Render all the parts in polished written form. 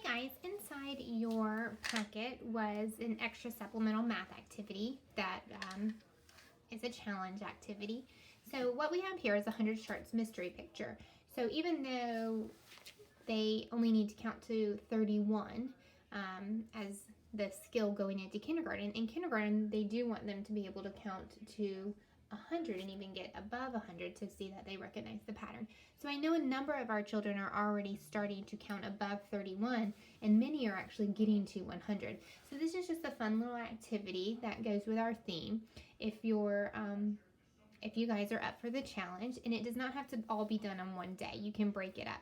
Guys, inside your packet was an extra supplemental math activity that is a challenge activity. So what we have here is 100 Charts mystery picture. So even though they only need to count to 31 as the skill going into kindergarten, in kindergarten they do want them to be able to count to 100 and even get above 100 to see that they recognize the pattern. So I know a number of our children are already starting to count above 31, and many are actually getting to 100. So this is just a fun little activity that goes with our theme. If you guys are up for the challenge, and it does not have to all be done on one day, you can break it up.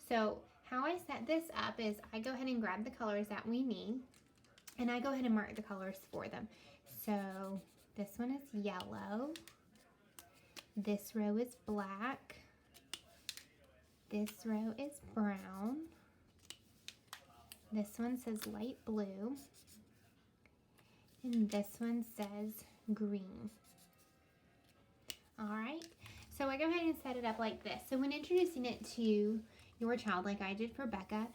So how I set this up is I go ahead and grab the colors that we need, and I go ahead and mark the colors for them. So this one is yellow, this row is black, this row is brown, this one says light blue, and this one says green. Alright, so I go ahead and set it up like this. So when introducing it to your child, like I did for Becca,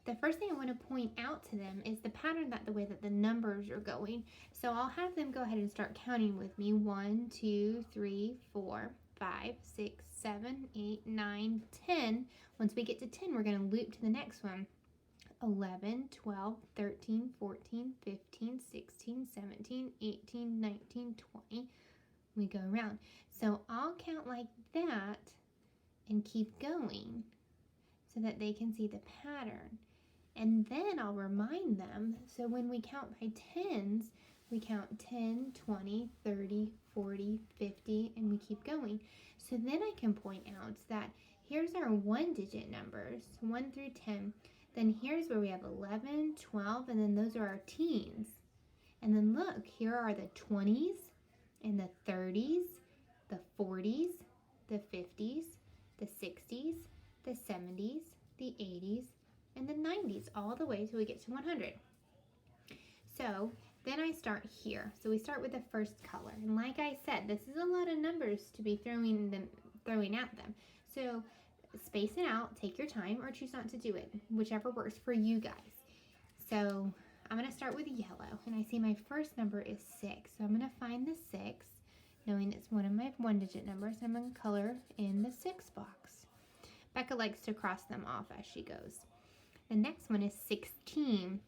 the first thing I want to point out to them is the pattern, that the way that the numbers are going. So I'll have them go ahead and start counting with me. 1, 2, 3, 4, 5, 6, 7, 8, 9, 10. Once we get to 10, we're going to loop to the next one. 11, 12, 13, 14, 15, 16, 17, 18, 19, 20. We go around. So I'll count like that and keep going so that they can see the pattern. And then I'll remind them, so when we count by tens, we count 10, 20, 30, 40, 50, and we keep going. So then I can point out that here's our one-digit numbers, 1 through 10. Then here's where we have 11, 12, and then those are our teens. And then look, here are the 20s and the 30s, the 40s, the 50s, the 60s, the 70s, the 80s, and the 90s, all the way till we get to 100. So then I start here. So we start with the first color. And like I said, this is a lot of numbers to be throwing at them. So space it out, take your time, or choose not to do it, whichever works for you guys. So I'm going to start with yellow, and I see my first number is 6. So I'm going to find the 6, knowing it's one of my one-digit numbers. I'm going to color in the 6 box. Becca likes to cross them off as she goes. The next one is 16.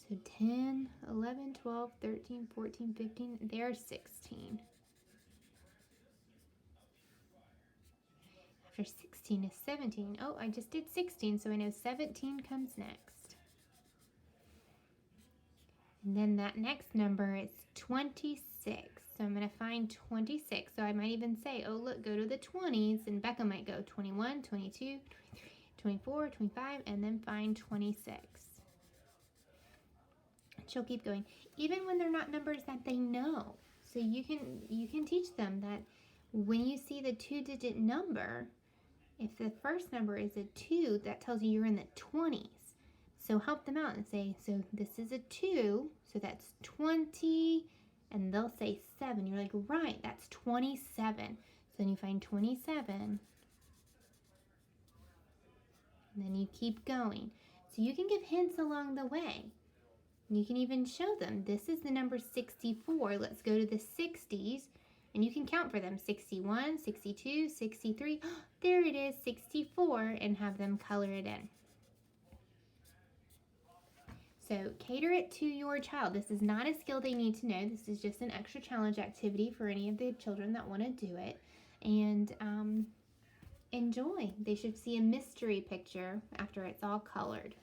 So 10, 11, 12, 13, 14, 15, there's 16. After 16 is 17. Oh, I just did 16, so I know 17 comes next. And then that next number is 26. So I'm going to find 26. So I might even say, oh, look, go to the 20s. And Becca might go 21, 22, 23, 24, 25, and then find 26. She'll keep going, even when they're not numbers that they know. So you can teach them that when you see the two-digit number, if the first number is a 2, that tells you you're in the 20s. So help them out and say, so this is a 2, so that's 20, and they'll say 7. You're like, right, that's 27. So then you find 27, and then you keep going. So you can give hints along the way. You can even show them, this is the number 64. Let's go to the 60s, and you can count for them. 61, 62, 63. There it is, 64, and have them color it in. So cater it to your child. This is not a skill they need to know. This is just an extra challenge activity for any of the children that want to do it. And enjoy. They should see a mystery picture after it's all colored.